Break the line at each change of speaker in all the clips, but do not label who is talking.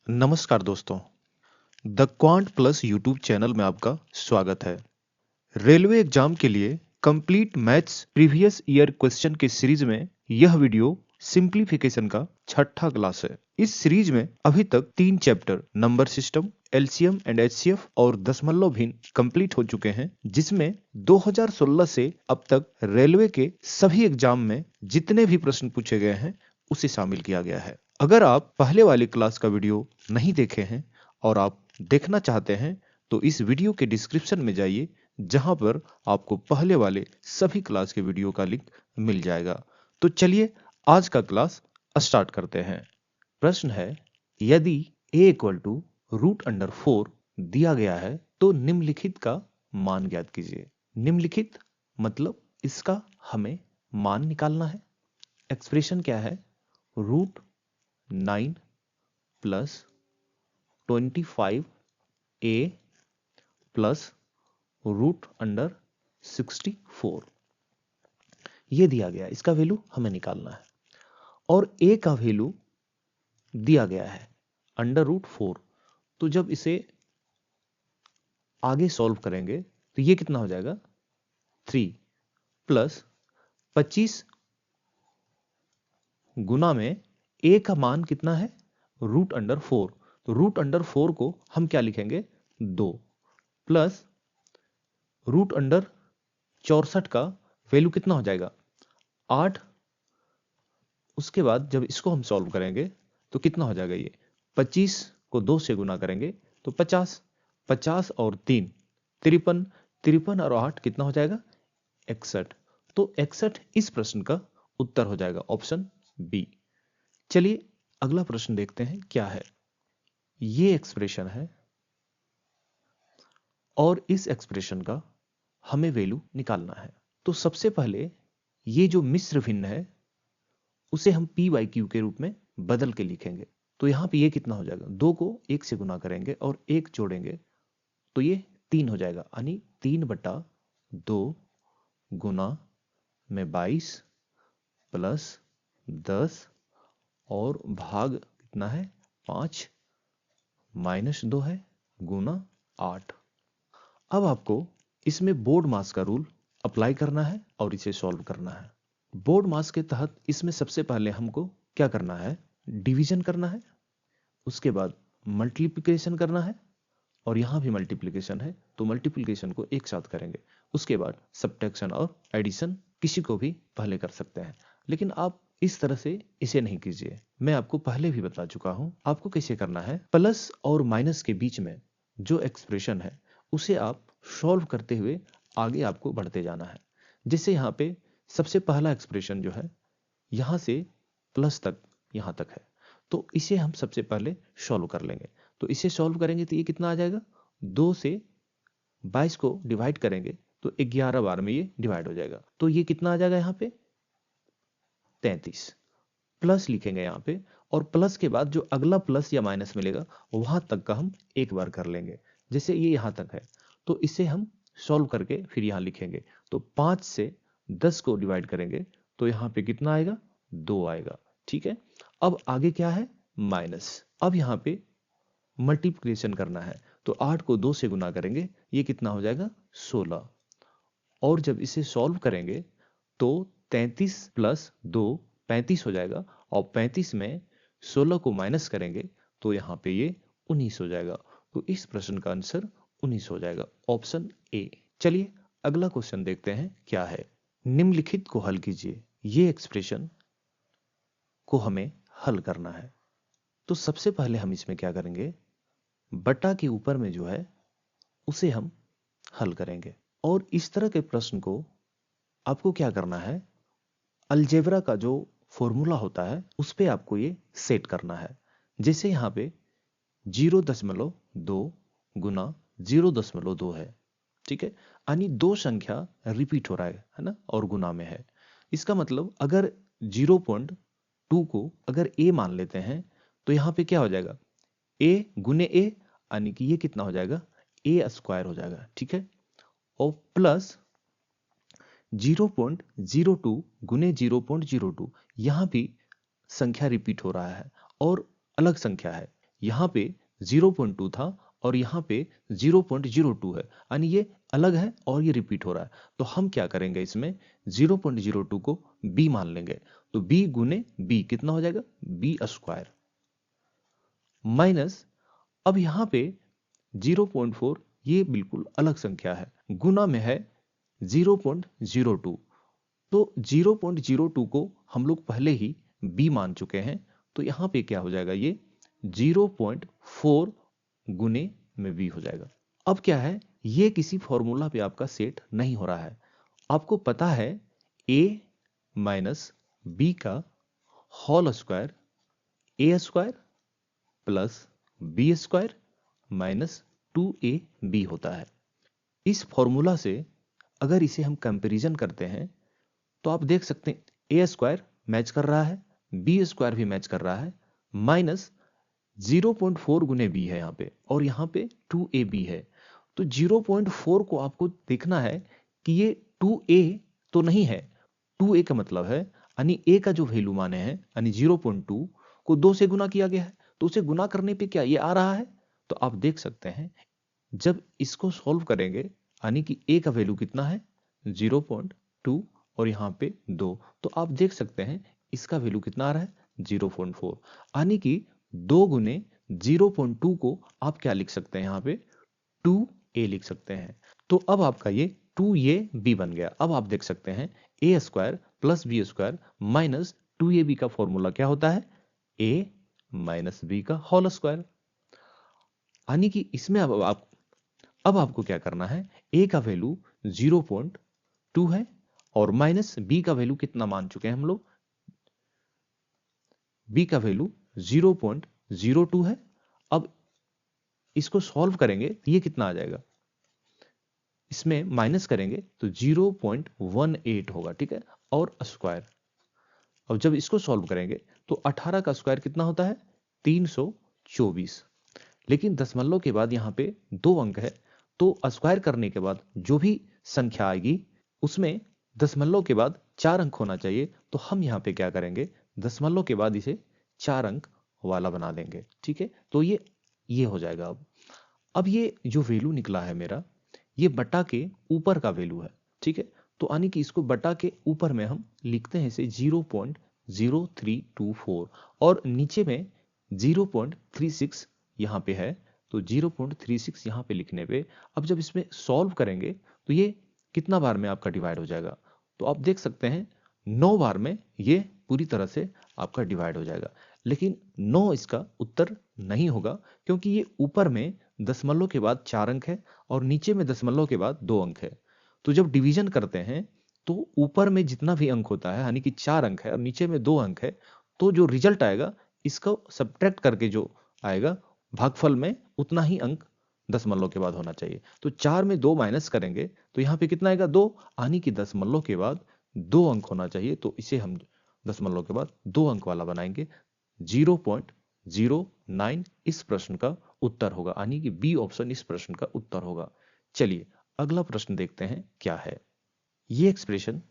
नमस्कार दोस्तों, the quant plus YouTube channel में आपका स्वागत है। रेलवे एग्जाम के लिए complete maths previous year question की सीरीज में यह वीडियो सिंप्लीफिकेशन का छठा क्लास है। इस सीरीज में अभी तक 3 chapter number system, LCM and HCF और दशमलव भिन्न कंप्लीट हो चुके हैं, जिसमें 2016 से अब तक रेलवे के सभी एग्जाम में जितने भी प्रश्न पूछे गए हैं उसे शामिल किया गया है। अगर आप पहले वाली क्लास का वीडियो नहीं देखे हैं और आप देखना चाहते हैं तो इस वीडियो के डिस्क्रिप्शन में जाइए, जहां पर आपको पहले वाले सभी क्लास के वीडियो का लिंक मिल जाएगा। तो चलिए आज का क्लास स्टार्ट करते हैं। प्रश्न है, यदि a इक्वल टू √4 दिया गया है तो निम्नलिखित का मान ज्ञात कीजिए। निम्नलिखित मतलब इसका हमें मान निकालना है। एक्सप्रेशन क्या है? √9 प्लस 25a प्लस √64 ये दिया गया है। इसका वैल्यू हमें निकालना है और a का वैल्यू दिया गया है √4। तो जब इसे आगे सॉल्व करेंगे तो ये कितना हो जाएगा? 3 प्लस 25 गुना में a का मान कितना है? √4। तो √4 को हम क्या लिखेंगे? 2 प्लस √64 का वैल्यू कितना हो जाएगा? 8। उसके बाद जब इसको हम सॉल्व करेंगे तो कितना हो जाएगा? ये 25 को 2 से गुना करेंगे तो 50, 50 और 3 53, 53 और 8 कितना हो जाएगा? 61। तो 61 इस प्रश्न का उत्तर हो जाएगा, ऑप्शन बी। चलिए अगला प्रश्न देखते हैं क्या है। ये एक्सप्रेशन है और इस एक्सप्रेशन का हमें वैल्यू निकालना है। तो सबसे पहले ये जो मिश्र भिन्न है उसे हम p बाई क्यू के रूप में बदल के लिखेंगे। तो यहाँ पे ये कितना हो जाएगा? 2 को 1 से गुना करेंगे और 1 जोड़ेंगे तो ये 3 हो जाएगा, यानी 3/2 गुना में 22 प्लस 10 और भाग कितना है? 5 माइनस 2 है गुना 8। अब आपको इसमें बोर्ड मास का रूल अप्लाई करना है और इसे सॉल्व करना है। बोर्ड मास के तहत इसमें सबसे पहले हमको क्या करना है? डिवीजन करना है, उसके बाद मल्टीप्लिकेशन करना है और यहाँ भी मल्टीप्लिकेशन है तो मल्टीप्लिकेशन को एक साथ करेंगे। उसके बाद सब्ट्रैक्शन और एडिशन किसी को भी पहले कर सकते हैं, लेकिन आप इस तरह से इसे नहीं कीजिए। मैं आपको पहले भी बता चुका हूं आपको कैसे करना है। प्लस और माइनस के बीच में जो एक्सप्रेशन है उसे आप सॉल्व करते हुए आगे आपको बढ़ते जाना है। जैसे यहाँ पे सबसे पहला एक्सप्रेशन जो है यहाँ से प्लस तक यहाँ तक है, तो इसे हम सबसे पहले सॉल्व कर लेंगे। तो इसे सॉल्व करेंगे तो ये कितना आ जाएगा? 2 से 22 को डिवाइड करेंगे तो 11 बार में ये डिवाइड हो जाएगा, तो ये कितना आ जाएगा? यहाँ पे 33 प्लस लिखेंगे यहाँ पे, और प्लस के बाद जो अगला प्लस या माइनस मिलेगा वहां तक का हम एक बार कर लेंगे। जैसे ये यहाँ तक है तो इसे हम सॉल्व करके फिर यहाँ लिखेंगे। तो 5 से 10 को डिवाइड करेंगे तो यहाँ पे कितना आएगा? 2 आएगा। ठीक है, अब आगे क्या है? माइनस। अब यहाँ पे मल्टीप्लिकेशन करना है तो 8 को 2 से गुना करेंगे, ये कितना हो जाएगा? 16। और जब इसे सॉल्व करेंगे तो 33 प्लस 2 35 हो जाएगा, और 35 में 16 को माइनस करेंगे तो यहाँ पे ये 19 हो जाएगा। तो इस प्रश्न का आंसर 19 हो जाएगा, ऑप्शन ए। चलिए अगला क्वेश्चन देखते हैं क्या है। निम्नलिखित को हल कीजिए। ये एक्सप्रेशन को हमें हल करना है। तो सबसे पहले हम इसमें क्या करेंगे? बटा के ऊपर में जो है उसे हम हल करेंगे, और इस तरह के प्रश्न को आपको क्या करना है? अलजेब्रा का जो फॉर्मूला होता है उस पे आपको ये सेट करना है। जैसे यहाँ पे 0.2 गुना 0.2 है, ठीक है, यानी दो संख्या रिपीट हो रहा है ना, और गुना में है। इसका मतलब अगर 0.2 को अगर a मान लेते हैं तो यहाँ पे क्या हो जाएगा? a गुने a, यानी कि ये कितना हो जाएगा? a स्क्वायर हो जाएगा। ठीक है, और प्लस 0.02 गुने 0.02, यहाँ भी संख्या रिपीट हो रहा है और अलग संख्या है, यहाँ पे 0.2 था और यहाँ पे 0.02 है, यानी ये अलग है और ये रिपीट हो रहा है। तो हम क्या करेंगे, इसमें 0.02 को b मान लेंगे। तो b गुने b कितना हो जाएगा, b स्क्वायर माइनस, अब यहाँ पे 0.4 ये बिल्कुल अलग संख्या है, गुना में है 0.02। तो 0.02 को हम लोग पहले ही b मान चुके हैं, तो यहाँ पे क्या हो जाएगा, ये 0.4 गुने में b हो जाएगा। अब क्या है, ये किसी फॉर्मूला पे आपका सेट नहीं हो रहा है। आपको पता है a माइनस b का whole square a square plus b square minus 2ab होता है। इस फॉर्मूला से अगर इसे हम कंपैरिजन करते हैं तो आप देख सकते हैं a स्क्वायर मैच कर रहा है, b स्क्वायर भी मैच कर रहा है, माइनस 0.4 गुने b है यहाँ पे, और यहाँ पे 2ab है। तो 0.4 को आपको देखना है कि ये 2a तो नहीं है, 2a का मतलब है यानी a का जो वैल्यू माने हैं यानी 0.2 को 2 से गुना किया गया है, तो उसे गुना करने पे क्या ये आ रहा है। तो आप देख सकते हैं जब इसको सॉल्व करेंगे यानी कि a का वैल्यू कितना है 0.2 और यहाँ पे 2, तो आप देख सकते हैं इसका वैल्यू कितना आ रहा है 0.4, यानी कि 2 गुने 0.2 को आप क्या लिख सकते हैं, यहाँ पे 2a लिख सकते हैं। तो अब आपका ये 2ab बन गया। अब आप देख सकते हैं a square plus b square minus 2ab का फॉर्मूला क्या होता है, a माइनस b का होल स्क्वायर। यानी कि इसमें अब आपको क्या करना है, a का वैल्यू 0.2 है और माइनस b का वैल्यू कितना मान चुके हैं हम लोग, b का वैल्यू 0.02 है। अब इसको सॉल्व करेंगे तो ये कितना आ जाएगा, इसमें माइनस करेंगे तो 0.18 होगा, ठीक है, और स्क्वायर। अब जब इसको सॉल्व करेंगे तो 18 का स्क्वायर कितना होता है 324, लेकिन दशमलव के बाद यहाँ पे 2 अंक है, तो स्क्वायर करने के बाद जो भी संख्या आएगी उसमें दशमलव के बाद 4 अंक होना चाहिए। तो हम यहाँ पे क्या करेंगे, दशमलव के बाद इसे 4 अंक वाला बना देंगे, ठीक है। तो ये हो जाएगा। अब ये जो वैल्यू निकला है मेरा, ये बटा के ऊपर का वैल्यू है, ठीक है। तो यानी कि इसको बटा के ऊपर में हम लिखते हैं इसे 0.0324 और नीचे में 0.36 यहाँ पे है, तो 0.36 यहाँ पे लिखने पे अब जब इसमें सॉल्व करेंगे तो ये कितना बार में आपका डिवाइड हो जाएगा, तो आप देख सकते हैं 9 बार में ये पूरी तरह से आपका डिवाइड हो जाएगा। लेकिन 9 इसका उत्तर नहीं होगा, क्योंकि ये ऊपर में दशमलव के बाद 4 अंक है और नीचे में दशमलव के बाद 2 अंक है। तो जब डिवीजन करते हैं तो ऊपर में जितना भी अंक होता है यानी कि 4 अंक है और नीचे में 2 अंक है, तो जो रिजल्ट आएगा इसको सब्ट्रैक्ट करके जो आएगा भागफल में उतना ही अंक दशमलव के बाद होना चाहिए। तो 4 में 2 माइनस करेंगे तो यहाँ पे कितना आएगा 2, यानी कि दशमलव के बाद 2 अंक होना चाहिए। तो इसे हम दशमलव के बाद 2 अंक वाला बनाएंगे, 0.09 इस प्रश्न का उत्तर होगा, यानी कि बी ऑप्शन इस प्रश्न का उत्तर होगा। चलिए अगला प्रश्न देखते हैं क्या है। ये एक्सप्रेशन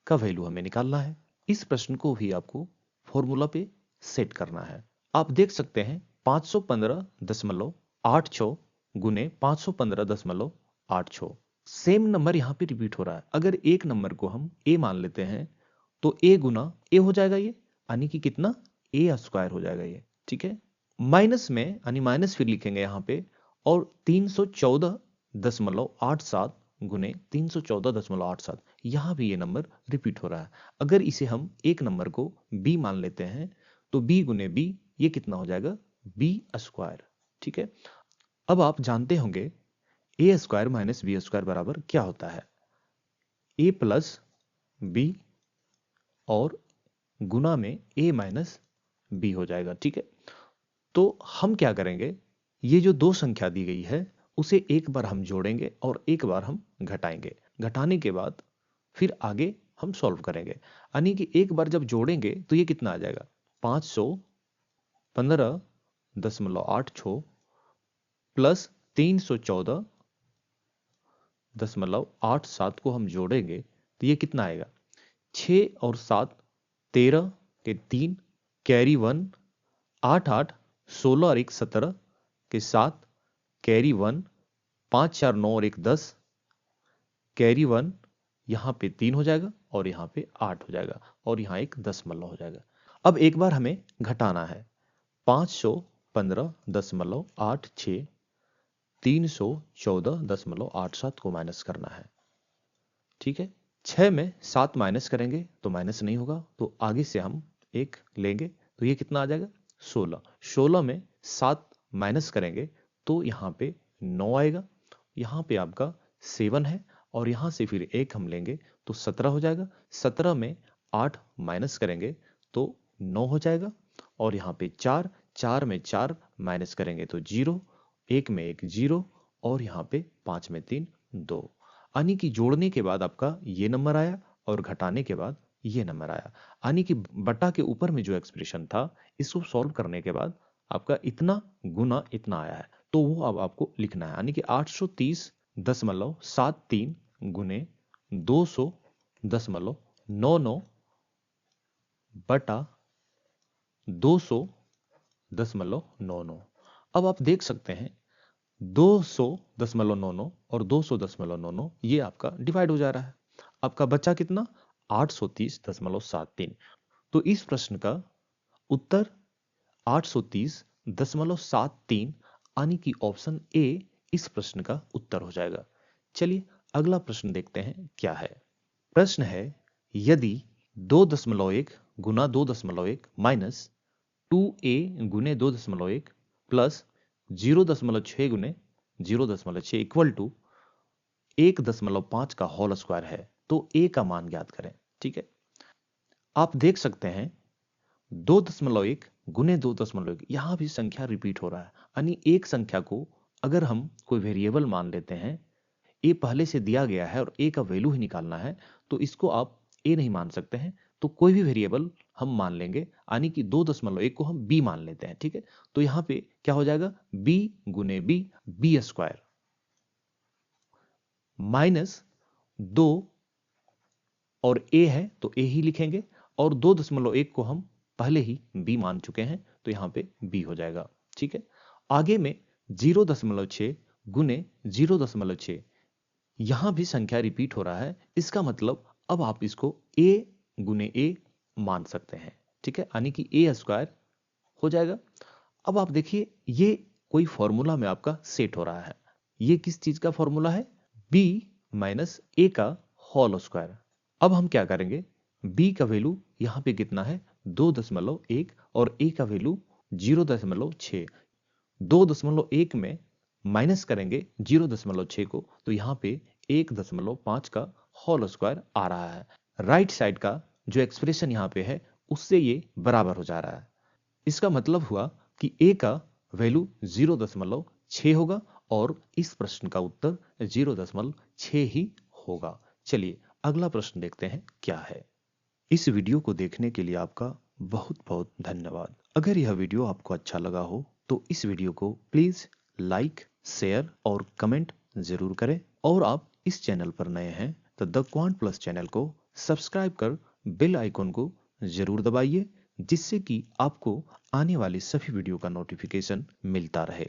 का वैल्यू हमें निकालना है। इस प्रश्न को भी आपको फॉर्मूला पे सेट करना है। आप देख सकते हैं 515.86 गुने 515.86, सेम नंबर यहाँ पे रिपीट हो रहा है। अगर एक नंबर को हम a मान लेते हैं तो a गुना a हो जाएगा ये, यानी कि कितना a स्क्वायर हो जाएगा ये, ठीक है। माइनस में यानी माइनस फिर लिखेंगे यहाँ पे, और 314.87 गुने 314.87, यहाँ भी ये नंबर रिपीट हो रहा है। अगर इसे हम एक नंबर को b मान लेते हैं तो b गुने b ये कितना हो जाएगा b स्क्वायर, ठीक है। अब आप जानते होंगे a square minus b square बराबर क्या होता है, a प्लस b और गुना में a माइनस b हो जाएगा, ठीक है। तो हम क्या करेंगे, ये जो दो संख्या दी गई है उसे एक बार हम जोड़ेंगे और एक बार हम घटाएंगे। घटाने के बाद फिर आगे हम सॉल्व करेंगे, यानी कि एक बार जब जोड़ेंगे तो ये कितना आ जाएगा 515.86 प्लस 314.87 को हम जोड़ेंगे तो ये कितना आएगा 6 और 7 13 के 3 कैरी 1 8 8 16 और 1 17 के साथ कैरी 1, 5 4 9 और 1 10, कैरी 1 यहाँ पे 3 हो जाएगा और यहाँ पे 8 हो जाएगा और यहाँ एक दशमलव हो जाएगा। अब एक बार हमें घटाना है। 515.86 314.87 को माइनस करना है। ठीक है, 6 में 7 माइनस करेंगे तो माइनस नहीं होगा, तो आगे से हम 1 लेंगे तो ये कितना आ जाएगा 16। 16 में 7 माइनस करेंगे तो यहाँ पे 9 आएगा, यहाँ पे आपका 7 है और यहाँ से फिर 1 हम लेंगे तो 17 हो जाएगा। 17 में 8 माइनस करेंगे तो 9 हो जाएगा और यहाँ पे 4, 4 में 4 माइनस करेंगे तो 0, 1 में 1 0 और यहाँ पे 5 में 3 2। यानी कि जोड़ने के बाद आपका ये नंबर आया और घटाने के बाद ये नंबर आया। यानी कि बटा के ऊपर में जो एक्सप्रेशन था इसको सॉल्व करने के बाद आपका इतना गुना इतना आया है, तो वो अब आपको लिखना है। यानी कि 830.73 गुने 200.99 बटा 200.99। अब आप देख सकते हैं 200.99 और 200.99 ये आपका डिवाइड हो जा रहा है। आपका बचा कितना 830.73। तो इस प्रश्न का उत्तर 830.73 यानी कि ऑप्शन ए इस प्रश्न का उत्तर हो जाएगा। चलिए अगला प्रश्न देखते हैं क्या है। प्रश्न है यदि 2.1 गुना 2.1 माइनस 2a गुने 2.1 प्लस 0.6 गुने 0.6 इक्वल टू 1.5 का होल स्क्वायर है तो a का मान ज्ञात करें। ठीक है, आप देख सकते हैं 2.1 गुने 2.1 यहां भी संख्या रिपीट हो रहा है। यानी एक संख्या को अगर हम कोई वेरिएबल मान लेते हैं, a पहले से दिया गया है और a का वैल्यू ही निकालना है, तो इसको आप a नहीं मान सकते हैं, तो कोई भी वेरिएबल हम मान लेंगे। यानी कि 2.1 को हम b मान लेते हैं। ठीक है, तो यहां पे क्या हो जाएगा b गुने b, b स्क्वायर माइनस 2 और a है तो a ही लिखेंगे और 2.1 को हम पहले ही b मान चुके हैं तो यहां पे b हो जाएगा। ठीक है, आगे में 0.6 गुने 0.6 यहां भी संख्या रिपीट हो रहा है, इसका मतलब अब आप इसको a गुने a मान सकते हैं। ठीक है, यानी कि a स्क्वायर हो जाएगा। अब आप देखिए ये कोई फॉर्मूला में आपका सेट हो रहा है। ये किस चीज का फॉर्मूला है b माइनस a का होल स्क्वायर। अब हम क्या करेंगे, b का वैल्यू यहां पे कितना है 2.1 और a का वैल्यू 0.6। 2.1 में माइनस करेंगे 0.6 को तो यहां पे 1.5 का होल स्क्वायर आ रहा है। राइट साइड का जो एक्सप्रेशन यहां पे है उससे ये बराबर हो जा रहा है। इसका मतलब हुआ कि a का वैल्यू 0.6 होगा और इस प्रश्न का उत्तर 0.6 ही होगा। चलिए अगला प्रश्न देखते हैं क्या है। इस वीडियो को देखने के लिए आपका बहुत बहुत धन्यवाद। अगर यह वीडियो आपको अच्छा लगा हो तो इस वीडियो को प्लीज लाइक, शेयर और कमेंट जरूर करें और आप इस चैनल पर नए हैं तो द क्वांट प्लस चैनल को सब्सक्राइब कर बेल आइकन को जरूर दबाइए, जिससे कि आपको आने वाली सभी वीडियो का नोटिफिकेशन मिलता रहे।